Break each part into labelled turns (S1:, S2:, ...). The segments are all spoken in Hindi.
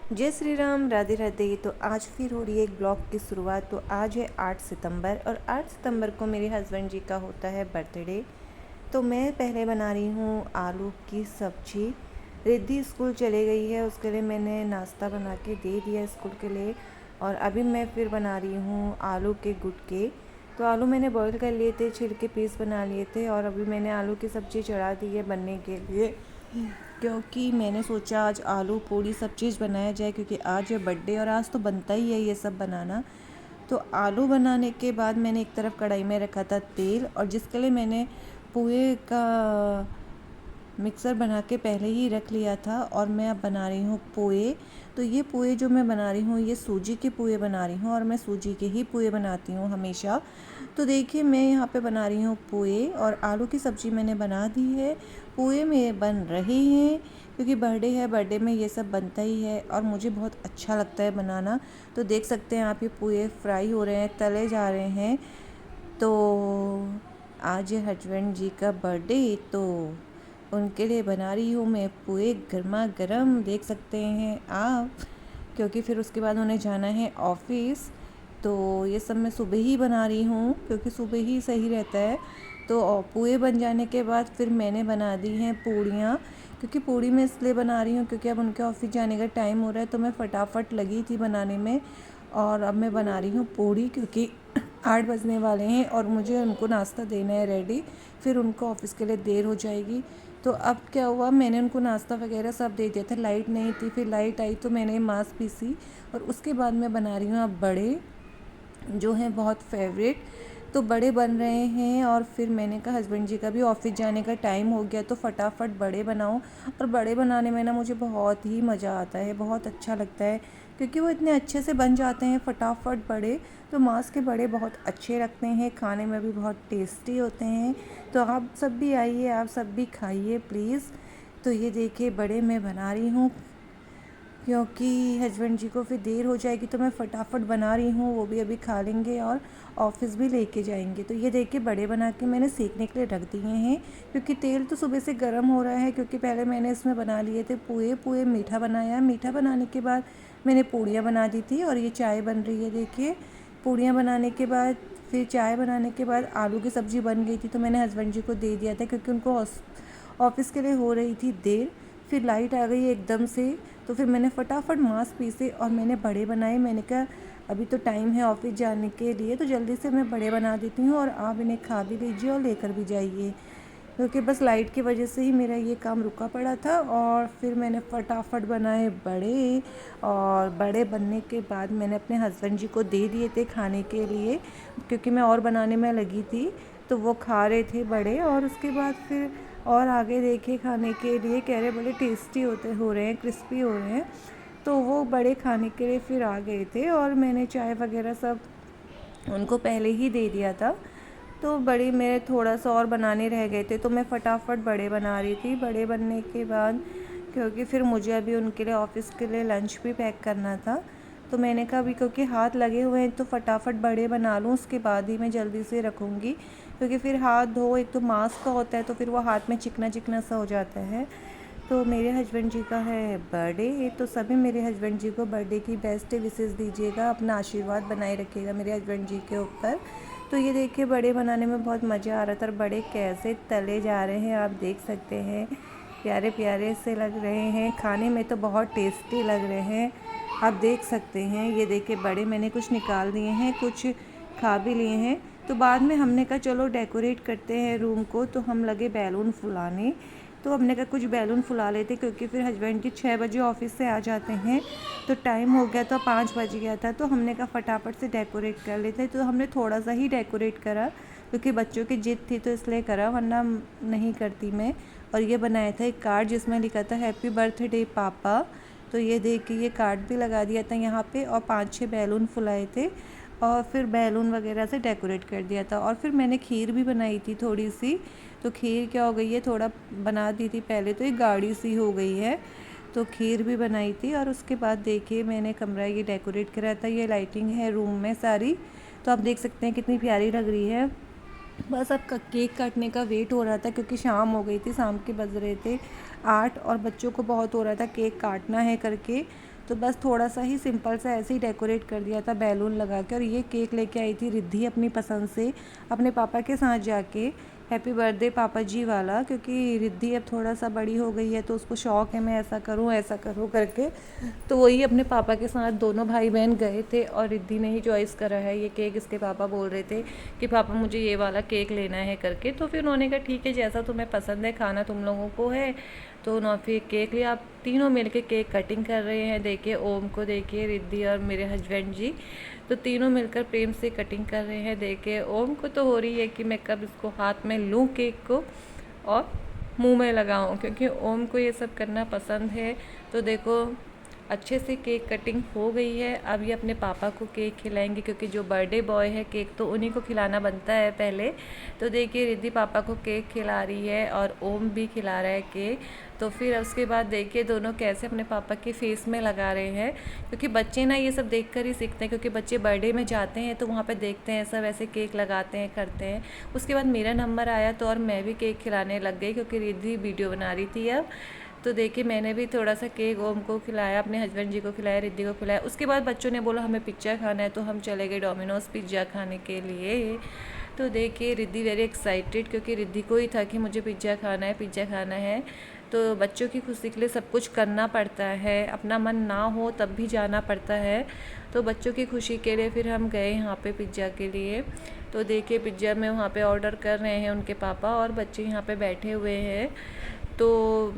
S1: जय श्री राम, राधे राधे। तो आज फिर हो रही है एक ब्लॉग की शुरुआत। तो आज है 8 सितंबर और 8 सितंबर को मेरे हस्बैंड जी का होता है बर्थडे। तो मैं पहले बना रही हूँ आलू की सब्जी। रिद्धि स्कूल चले गई है, उसके लिए मैंने नाश्ता बना के दे दिया स्कूल के लिए। और अभी मैं फिर बना रही हूँ आलू के गुटके। तो आलू मैंने बॉईल कर लिए थे, छिलके पीस बना लिए थे और अभी मैंने आलू की सब्ज़ी चढ़ा दी है बनने के लिए, क्योंकि मैंने सोचा आज आलू पूड़ी सब चीज़ बनाया जाए, क्योंकि आज है बर्थडे और आज तो बनता ही है ये सब बनाना। तो आलू बनाने के बाद मैंने एक तरफ कढ़ाई में रखा था तेल, और जिसके लिए मैंने पोहे का मिक्सर बना के पहले ही रख लिया था। और मैं अब बना रही हूँ पोहे। तो ये पोहे जो मैं बना रही हूँ ये सूजी के पोहे बना रही हूँ, और मैं सूजी के ही पोहे बनाती हूँ हमेशा। तो देखिए मैं यहाँ पे बना रही हूँ पोहे, और आलू की सब्ज़ी मैंने बना दी है। पोहे में बन रहे हैं क्योंकि बर्थडे है, बर्थडे में ये सब बनता ही है और मुझे बहुत अच्छा लगता है बनाना। तो देख सकते हैं आप, ये पोहे फ्राई हो रहे हैं, तले जा रहे हैं। तो आज है हस्बैंड जी का बर्थडे, तो उनके लिए बना रही हूँ मैं पोहे गर्मा गर्म, देख सकते हैं आप, क्योंकि फिर उसके बाद उन्हें जाना है ऑफिस। तो ये सब मैं सुबह ही बना रही हूँ क्योंकि सुबह ही सही रहता है। तो पोहे बन जाने के बाद फिर मैंने बना दी हैं पूड़ियाँ, क्योंकि पूड़ी मैं इसलिए बना रही हूँ क्योंकि अब उनके ऑफिस जाने का टाइम हो रहा है। तो मैं फटाफट लगी थी बनाने में, और अब मैं बना रही हूँ पूड़ी क्योंकि 8 बजने वाले हैं और मुझे उनको नाश्ता देना है रेडी, फिर उनको ऑफिस के लिए देर हो जाएगी। तो अब क्या हुआ, मैंने उनको नाश्ता वगैरह सब दे दिया था, लाइट नहीं थी, फिर लाइट आई तो मैंने मांस पीसी, और उसके बाद मैं बना रही हूँ अब बड़े, जो हैं बहुत फेवरेट। तो बड़े बन रहे हैं, और फिर मैंने कहा हस्बैंड जी का भी ऑफिस जाने का टाइम हो गया तो फटाफट बड़े बनाओ। और बड़े बनाने में ना मुझे बहुत ही मज़ा आता है, बहुत अच्छा लगता है, क्योंकि वो इतने अच्छे से बन जाते हैं फटाफट बड़े। तो मांस के बड़े बहुत अच्छे लगते हैं, खाने में भी बहुत टेस्टी होते हैं। तो आप सब भी आइए, आप सब भी खाइए प्लीज़। तो ये देखिए बड़े मैं बना रही हूँ क्योंकि हस्बैंड जी को फिर देर हो जाएगी, तो मैं फटाफट बना रही हूँ, वो भी अभी खा लेंगे और ऑफिस भी लेके जाएंगे। तो ये देखिए बड़े बना के मैंने सेकने के लिए रख दिए हैं, क्योंकि तेल तो सुबह से गर्म हो रहा है, क्योंकि पहले मैंने इसमें बना लिए थे पोहे मीठा बनाया, मीठा बनाने के बाद मैंने पूड़ियाँ बना दी थी, और ये चाय बन रही है देखिए। पूड़ियाँ बनाने के बाद फिर चाय बनाने के बाद आलू की सब्ज़ी बन गई थी, तो मैंने हस्बैंड जी को दे दिया था क्योंकि उनको ऑफिस के लिए हो रही थी देर। फिर लाइट आ गई एकदम से, तो फिर मैंने फटाफट मांस पीसे और मैंने बड़े बनाए। मैंने कहा अभी तो टाइम है ऑफिस जाने के लिए, तो जल्दी से मैं बड़े बना देती हूँ और आप इन्हें खा भी लीजिए और लेकर भी जाइए, क्योंकि बस लाइट की वजह से ही मेरा ये काम रुका पड़ा था। और फिर मैंने फटाफट बनाए बड़े, और बड़े बनने के बाद मैंने अपने हस्बैंड जी को दे दिए थे खाने के लिए, क्योंकि मैं और बनाने में लगी थी। तो वो खा रहे थे बड़े, और उसके बाद फिर और आगे देखे खाने के लिए, कह रहे बड़े टेस्टी हो रहे हैं, क्रिस्पी हो रहे हैं। तो वो बड़े खाने के लिए फिर आ गए थे, और मैंने चाय वगैरह सब उनको पहले ही दे दिया था। तो बड़े मेरे थोड़ा सा और बनाने रह गए थे, तो मैं फटाफट बड़े बना रही थी। बड़े बनने के बाद क्योंकि फिर मुझे अभी उनके लिए ऑफिस के लिए लंच भी पैक करना था, तो मैंने कहा अभी क्योंकि हाथ लगे हुए हैं तो फटाफट बड़े बना लूँ, उसके बाद ही मैं जल्दी से रखूँगी, क्योंकि फिर हाथ धो, एक तो मास्क का होता है तो फिर वो हाथ में चिकना चिकना सा हो जाता है। तो मेरे हस्बैंड जी का है बर्थडे, तो सभी मेरे हस्बैंड जी को बर्थडे की बेस्ट विशेस दीजिएगा, अपना आशीर्वाद बनाए रखिएगा मेरे हस्बैंड जी के ऊपर। तो ये देखिए बड़े बनाने में बहुत मज़ा आ रहा था, और बड़े कैसे तले जा रहे हैं आप देख सकते हैं, प्यारे प्यारे से लग रहे हैं, खाने में तो बहुत टेस्टी लग रहे हैं, आप देख सकते हैं। ये देखिए बड़े मैंने कुछ निकाल दिए हैं, कुछ खा भी लिए हैं। तो बाद में हमने कहा चलो डेकोरेट करते हैं रूम को, तो हम लगे बैलून फुलाने। तो हमने कहा कुछ बैलून फुला लेते, क्योंकि फिर हस्बैंड जी 6 बजे ऑफिस से आ जाते हैं, तो टाइम हो गया था, 5 बज गया था। तो हमने कहा फटाफट से डेकोरेट कर लेते। तो हमने थोड़ा सा ही डेकोरेट करा, क्योंकि बच्चों की जिद थी तो इसलिए करा, वरना नहीं करती मैं। और ये बनाया था एक कार्ड जिसमें लिखा था हैप्पी बर्थडे पापा। तो ये देखिए ये कार्ड भी लगा दिया था यहाँ पे, और 5-6 बैलून फुलाए थे, और फिर बैलून वगैरह से डेकोरेट कर दिया था। और फिर मैंने खीर भी बनाई थी थोड़ी सी। तो खीर क्या हो गई है, थोड़ा बना दी थी पहले, तो एक गाढ़ी सी हो गई है। तो खीर भी बनाई थी, और उसके बाद देखिए मैंने कमरा ये डेकोरेट करा था। ये लाइटिंग है रूम में सारी, तो आप देख सकते हैं कितनी प्यारी लग रही है। बस अब केक काटने का वेट हो रहा था, क्योंकि शाम हो गई थी, शाम के बज रहे थे 8, और बच्चों को बहुत हो रहा था केक काटना है करके। तो बस थोड़ा सा ही सिंपल सा ऐसे ही डेकोरेट कर दिया था बैलून लगा के। और ये केक लेके आई थी रिद्धि अपनी पसंद से अपने पापा के साथ जाके, हैप्पी बर्थडे पापा जी वाला, क्योंकि रिद्धि अब थोड़ा सा बड़ी हो गई है तो उसको शौक़ है मैं ऐसा करूँ करके। तो वही अपने पापा के साथ दोनों भाई बहन गए थे और रिद्धि ने ही चॉइस करा है ये केक। इसके पापा बोल रहे थे कि पापा मुझे ये वाला केक लेना है करके, तो फिर उन्होंने कहा ठीक है जैसा तुम्हें पसंद है, खाना तुम लोगों को है। तो उन्होंने फिर केक लिया। आप तीनों मिल के केक कटिंग कर रहे हैं। देखिए ओम को देखिए, रिद्धि और मेरे हस्बैंड जी, तो तीनों मिलकर प्रेम से कटिंग कर रहे हैं। देखिए ओम को तो हो रही है कि मैं कब इसको हाथ में लूँ केक को और मुंह में लगाऊं, क्योंकि ओम को ये सब करना पसंद है। तो देखो अच्छे से केक कटिंग हो गई है। अब ये अपने पापा को केक खिलाएंगे, क्योंकि जो बर्थडे बॉय है केक तो उन्हीं को खिलाना बनता है पहले। तो देखिए रिद्धि पापा को केक खिला रही है और ओम भी खिला रहा है केक। तो फिर उसके बाद देखिए दोनों कैसे अपने पापा के फेस में लगा रहे हैं, क्योंकि बच्चे ना ये सब देखकर ही सीखते हैं। क्योंकि बच्चे बर्थडे में जाते हैं तो वहाँ पे देखते हैं सब ऐसे केक लगाते हैं करते हैं। उसके बाद मेरा नंबर आया तो और मैं भी केक खिलाने लग गई, क्योंकि रिद्धि वीडियो बना रही थी अब। तो देखिए मैंने भी थोड़ा सा केक ओम को खिलाया, अपने हस्बैंड जी को खिलाया, रिद्धि को खिलाया। उसके बाद बच्चों ने बोला हमें पिज़्ज़ा खाना है, तो हम चले गए डोमिनोज़ पिज़्ज़ा खाने के लिए। तो देखिए रिद्धि वेरी एक्साइटेड, क्योंकि रिद्धि को ही था कि मुझे पिज़्ज़ा खाना है, पिज़्ज़ा खाना है। तो बच्चों की खुशी के लिए सब कुछ करना पड़ता है, अपना मन ना हो तब भी जाना पड़ता है। तो बच्चों की खुशी के लिए फिर हम गए यहाँ पे पिज़्ज़ा के लिए। तो देखिए पिज़्ज़ा में वहाँ पे ऑर्डर कर रहे हैं उनके पापा और बच्चे यहाँ पे बैठे हुए हैं। तो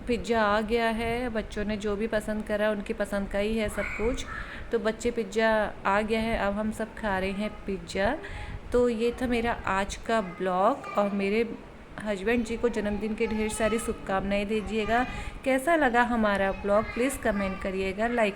S1: पिज़्ज़ा आ गया है, बच्चों ने जो भी पसंद करा उनकी पसंद का ही है सब कुछ। तो बच्चे पिज़्ज़ा आ गया है, अब हम सब खा रहे हैं पिज़्ज़ा। तो ये था मेरा आज का ब्लॉग, और मेरे हस्बैंड जी को जन्मदिन की ढेर सारी शुभकामनाएं दीजिएगा। कैसा लगा हमारा ब्लॉग प्लीज़ कमेंट करिएगा, लाइक